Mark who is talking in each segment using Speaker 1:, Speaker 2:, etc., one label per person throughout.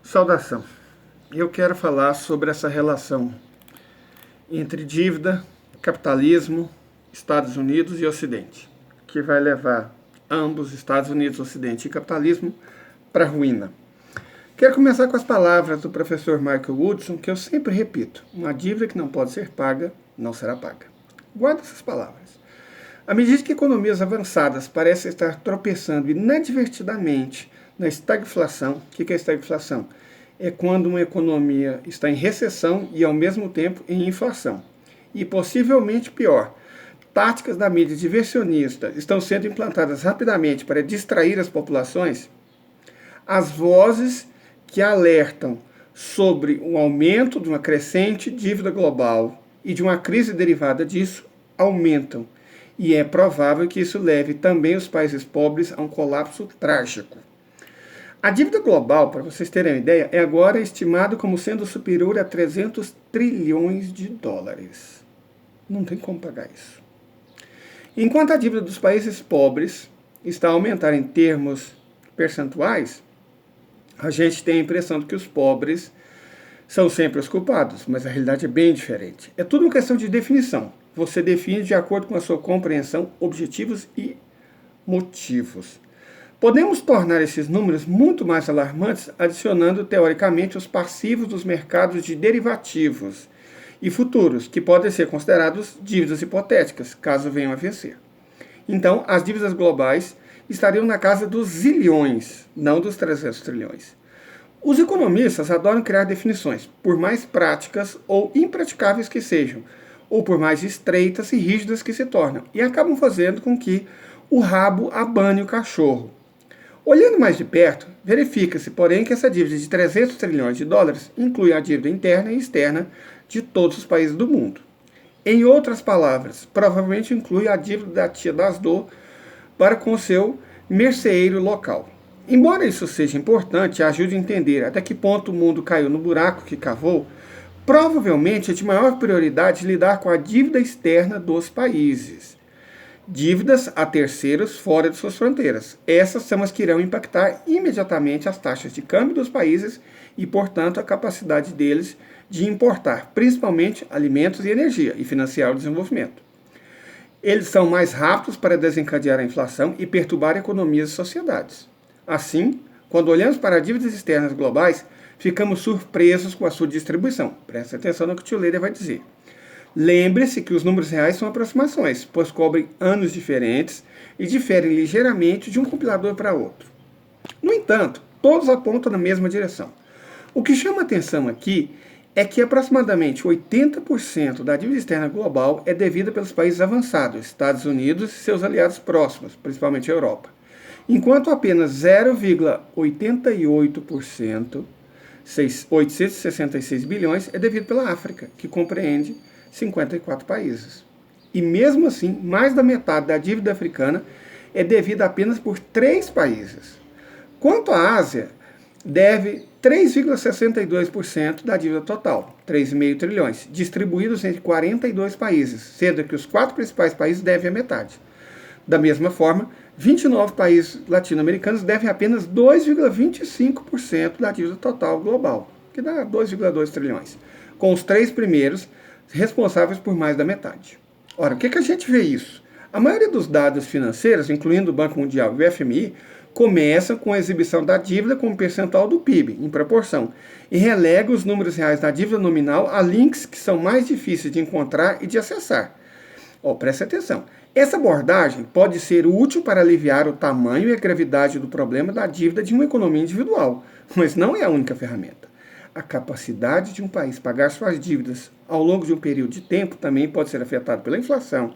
Speaker 1: Saudação. Eu quero falar sobre essa relação entre dívida, capitalismo, Estados Unidos e Ocidente, que vai levar ambos, Estados Unidos, Ocidente e capitalismo, para a ruína. Quero começar com as palavras do professor Michael Woodson, que eu sempre repito: uma dívida que não pode ser paga, não será paga. Guarda essas palavras. À medida que economias avançadas parecem estar tropeçando inadvertidamente na estagflação, o que é estagflação? É quando uma economia está em recessão e, ao mesmo tempo, em inflação. E, possivelmente pior, táticas da mídia diversionista estão sendo implantadas rapidamente para distrair as populações. As vozes que alertam sobre o aumento de uma crescente dívida global e de uma crise derivada disso aumentam. E é provável que isso leve também os países pobres a um colapso trágico. A dívida global, para vocês terem uma ideia, é agora estimada como sendo superior a 300 trilhões de dólares. Não tem como pagar isso. Enquanto a dívida dos países pobres está a aumentar em termos percentuais, a gente tem a impressão de que os pobres são sempre os culpados, mas a realidade é bem diferente. É tudo uma questão de definição. Você define de acordo com a sua compreensão, objetivos e motivos. Podemos tornar esses números muito mais alarmantes adicionando, teoricamente, os passivos dos mercados de derivativos e futuros, que podem ser considerados dívidas hipotéticas, caso venham a vencer. Então, as dívidas globais estariam na casa dos zilhões, não dos 300 trilhões. Os economistas adoram criar definições, por mais práticas ou impraticáveis que sejam, ou por mais estreitas e rígidas que se tornam, e acabam fazendo com que o rabo abane o cachorro. Olhando mais de perto, verifica-se, porém, que essa dívida de 300 trilhões de dólares inclui a dívida interna e externa de todos os países do mundo. Em outras palavras, provavelmente inclui a dívida da tia das dor para com o seu merceeiro local. Embora isso seja importante e ajude a entender até que ponto o mundo caiu no buraco que cavou, provavelmente é de maior prioridade lidar com a dívida externa dos países. Dívidas a terceiros fora de suas fronteiras. Essas são as que irão impactar imediatamente as taxas de câmbio dos países e, portanto, a capacidade deles de importar, principalmente alimentos e energia, e financiar o desenvolvimento. Eles são mais rápidos para desencadear a inflação e perturbar economias e sociedades. Assim, quando olhamos para dívidas externas globais, ficamos surpresos com a sua distribuição. Preste atenção no que o tio Leder vai dizer. Lembre-se que os números reais são aproximações, pois cobrem anos diferentes e diferem ligeiramente de um compilador para outro. No entanto, todos apontam na mesma direção. O que chama atenção aqui é que aproximadamente 80% da dívida externa global é devida pelos países avançados, Estados Unidos e seus aliados próximos, principalmente a Europa, enquanto apenas 0,88%, 866 bilhões, é devido pela África, que compreende 54 países. E mesmo assim, mais da metade da dívida africana é devida apenas por 3 países. Quanto à Ásia, deve 3,62% da dívida total, 3,5 trilhões, distribuídos entre 42 países, sendo que os 4 principais países devem a metade. Da mesma forma, 29 países latino-americanos devem apenas 2,25% da dívida total global, que dá 2,2 trilhões, com os 3 primeiros responsáveis por mais da metade. Ora, o que a gente vê isso? A maioria dos dados financeiros, incluindo o Banco Mundial e o FMI, começam com a exibição da dívida como percentual do PIB, em proporção, e relega os números reais da dívida nominal a links que são mais difíceis de encontrar e de acessar. Preste atenção. Essa abordagem pode ser útil para aliviar o tamanho e a gravidade do problema da dívida de uma economia individual, mas não é a única ferramenta. A capacidade de um país pagar suas dívidas ao longo de um período de tempo também pode ser afetada pela inflação,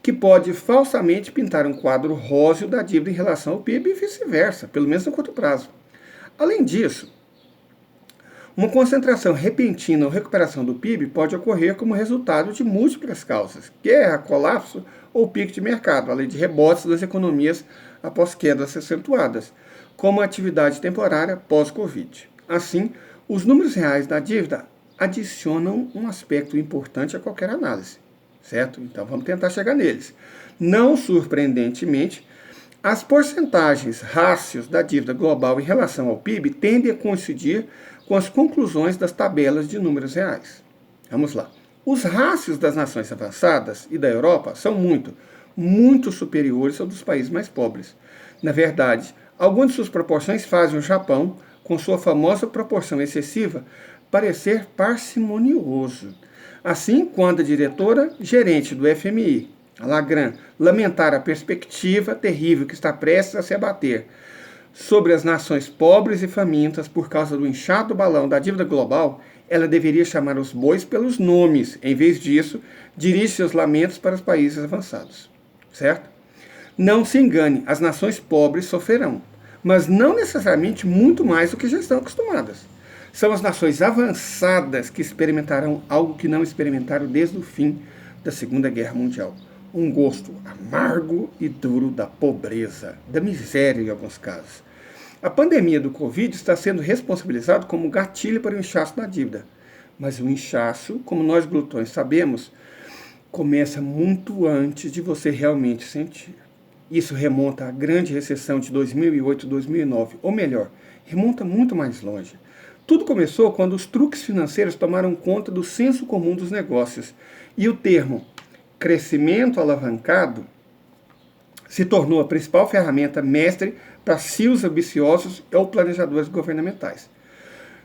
Speaker 1: que pode falsamente pintar um quadro róseo da dívida em relação ao PIB e vice-versa, pelo menos no curto prazo. Além disso, uma concentração repentina ou recuperação do PIB pode ocorrer como resultado de múltiplas causas: guerra, colapso ou pico de mercado, além de rebotes das economias após quedas acentuadas, como a atividade temporária pós-Covid. Assim, os números reais da dívida adicionam um aspecto importante a qualquer análise, certo? Então vamos tentar chegar neles. Não surpreendentemente, As porcentagens, rácios da dívida global em relação ao PIB tendem a coincidir com as conclusões das tabelas de números reais. Vamos lá. Os rácios das nações avançadas e da Europa são muito superiores aos dos países mais pobres. Na verdade, algumas de suas proporções fazem o Japão, com sua famosa proporção excessiva, parecer parcimonioso. Assim, quando a diretora-gerente do FMI, a Lagrand, lamentar a perspectiva terrível que está prestes a se abater sobre as nações pobres e famintas por causa do inchado balão da dívida global, ela deveria chamar os bois pelos nomes. Em vez disso, dirige seus lamentos para os países avançados. Certo? Não se engane, as nações pobres sofrerão, mas não necessariamente muito mais do que já estão acostumadas. São as nações avançadas que experimentarão algo que não experimentaram desde o fim da Segunda Guerra Mundial. Um gosto amargo e duro da pobreza, da miséria em alguns casos. A pandemia do Covid está sendo responsabilizada como gatilho para o inchaço da dívida. Mas o inchaço, como nós glutões sabemos, começa muito antes de você realmente sentir. Isso remonta à grande recessão de 2008-2009, ou melhor, remonta muito mais longe. Tudo começou quando os truques financeiros tomaram conta do senso comum dos negócios e o termo crescimento alavancado se tornou a principal ferramenta mestre para CEOs ambiciosos ou planejadores governamentais.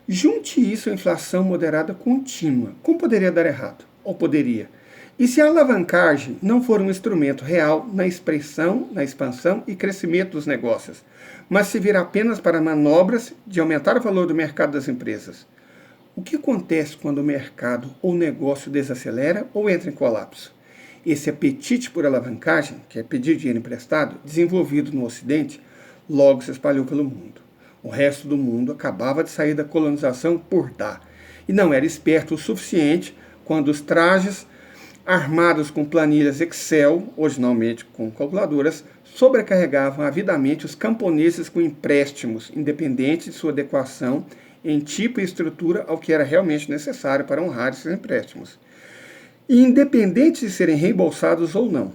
Speaker 1: Junte isso à inflação moderada contínua. Como poderia dar errado? Ou poderia? E se a alavancagem não for um instrumento real na expansão e crescimento dos negócios, mas servir apenas para manobras de aumentar o valor do mercado das empresas? O que acontece quando o mercado ou negócio desacelera ou entra em colapso? Esse apetite por alavancagem, que é pedir dinheiro emprestado, desenvolvido no Ocidente, logo se espalhou pelo mundo. O resto do mundo acabava de sair da colonização por dar, e não era esperto o suficiente quando os trajes armados com planilhas Excel, originalmente com calculadoras, sobrecarregavam avidamente os camponeses com empréstimos, independente de sua adequação em tipo e estrutura ao que era realmente necessário para honrar esses empréstimos. E independente de serem reembolsados ou não.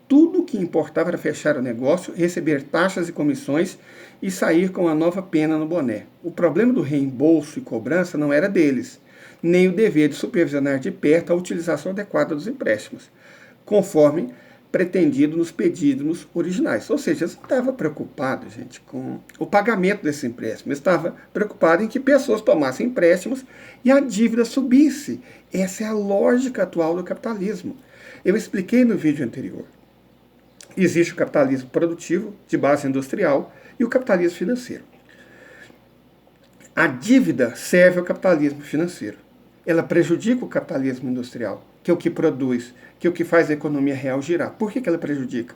Speaker 1: Tudo o que importava era fechar o negócio, receber taxas e comissões e sair com a nova pena no boné. O problema do reembolso e cobrança não era deles, nem o dever de supervisionar de perto a utilização adequada dos empréstimos, conforme pretendido nos pedidos originais. Ou seja, eles não estavam preocupados, gente, com o pagamento desse empréstimo. Eles estavam preocupados em que pessoas tomassem empréstimos e a dívida subisse. Essa é a lógica atual do capitalismo. Eu expliquei no vídeo anterior. Existe o capitalismo produtivo, de base industrial, e o capitalismo financeiro. A dívida serve ao capitalismo financeiro. Ela prejudica o capitalismo industrial, que é o que produz, que é o que faz a economia real girar. Por que ela prejudica?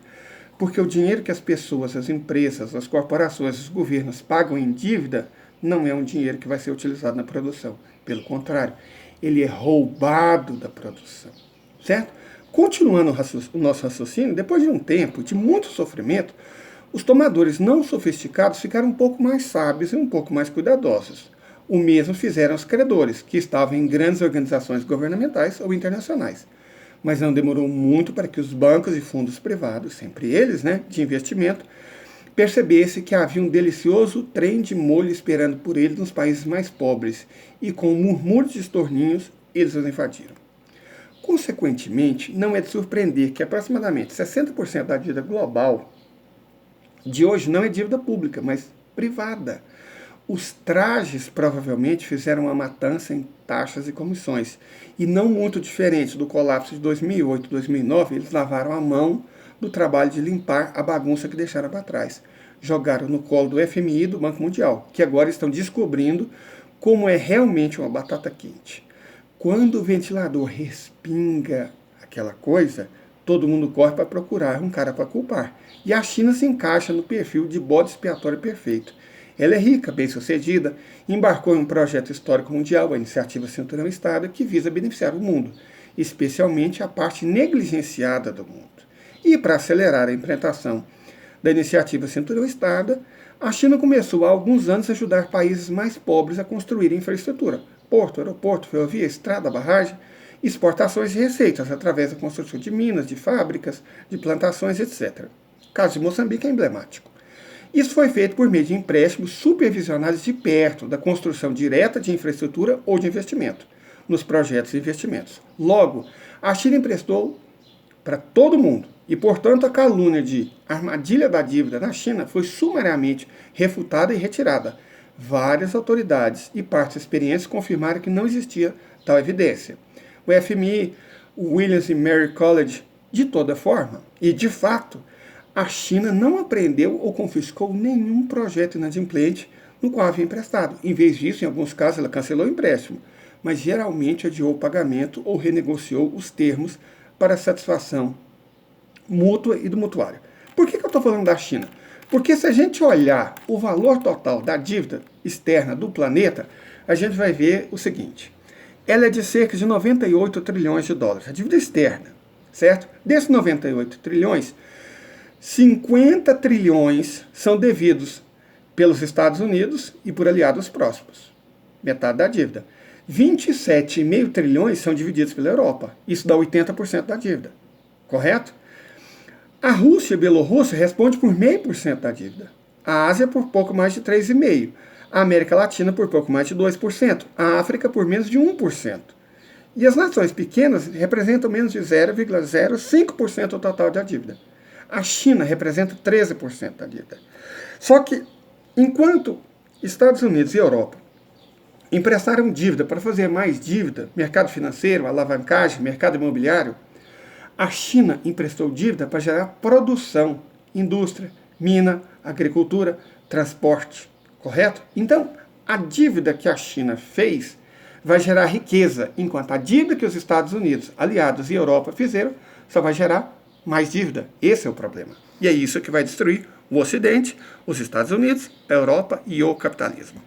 Speaker 1: Porque o dinheiro que as pessoas, as empresas, as corporações, os governos pagam em dívida não é um dinheiro que vai ser utilizado na produção. Pelo contrário, ele é roubado da produção. Certo? Continuando o nosso raciocínio, depois de um tempo de muito sofrimento, os tomadores não sofisticados ficaram um pouco mais sábios e um pouco mais cuidadosos. O mesmo fizeram os credores, que estavam em grandes organizações governamentais ou internacionais. Mas não demorou muito para que os bancos e fundos privados, sempre eles, de investimento, percebessem que havia um delicioso trem de molho esperando por eles nos países mais pobres, e com murmúrios de estorninhos, eles os invadiram. Consequentemente, não é de surpreender que aproximadamente 60% da dívida global de hoje não é dívida pública, mas privada. Os trajes provavelmente fizeram uma matança em taxas e comissões. E não muito diferente do colapso de 2008 e 2009, eles lavaram a mão do trabalho de limpar a bagunça que deixaram para trás. Jogaram no colo do FMI e do Banco Mundial, que agora estão descobrindo como é realmente uma batata quente. Quando o ventilador respinga aquela coisa, todo mundo corre para procurar um cara para culpar. E a China se encaixa no perfil de bode expiatório perfeito. Ela é rica, bem-sucedida, embarcou em um projeto histórico mundial, a Iniciativa Cinturão-Estado, que visa beneficiar o mundo, especialmente a parte negligenciada do mundo. E para acelerar a implementação da Iniciativa Cinturão-Estado, a China começou há alguns anos a ajudar países mais pobres a construir infraestrutura, porto, aeroporto, ferrovia, estrada, barragem, exportações e receitas através da construção de minas, de fábricas, de plantações, etc. O caso de Moçambique é emblemático. Isso foi feito por meio de empréstimos supervisionados de perto da construção direta de infraestrutura ou de investimento, nos projetos e investimentos. Logo, a China emprestou para todo mundo, e, portanto, a calúnia de armadilha da dívida na China foi sumariamente refutada e retirada. Várias autoridades e partes experientes confirmaram que não existia tal evidência. O FMI, o Williams e Mary College, de toda forma, e de fato, a China não apreendeu ou confiscou nenhum projeto inadimplente no qual havia emprestado. Em vez disso, em alguns casos, ela cancelou o empréstimo, mas geralmente adiou o pagamento ou renegociou os termos para satisfação mútua e do mutuário. Por que eu estou falando da China? Porque se a gente olhar o valor total da dívida externa do planeta, a gente vai ver o seguinte. Ela é de cerca de 98 trilhões de dólares, a dívida externa, certo? Desses 98 trilhões, 50 trilhões são devidos pelos Estados Unidos e por aliados próximos, metade da dívida. 27,5 trilhões são divididos pela Europa, isso dá 80% da dívida, correto? A Rússia e a Bielorrússia respondem por 0,5% da dívida, a Ásia por pouco mais de 3,5%, a América Latina por pouco mais de 2%, a África por menos de 1%. E as nações pequenas representam menos de 0,05% do total da dívida. A China representa 13% da dívida. Só que, enquanto Estados Unidos e Europa emprestaram dívida para fazer mais dívida, mercado financeiro, alavancagem, mercado imobiliário, a China emprestou dívida para gerar produção, indústria, mina, agricultura, transporte, correto? Então, a dívida que a China fez vai gerar riqueza, enquanto a dívida que os Estados Unidos, aliados e Europa fizeram só vai gerar mais dívida. Esse é o problema. E é isso que vai destruir o Ocidente, os Estados Unidos, a Europa e o capitalismo.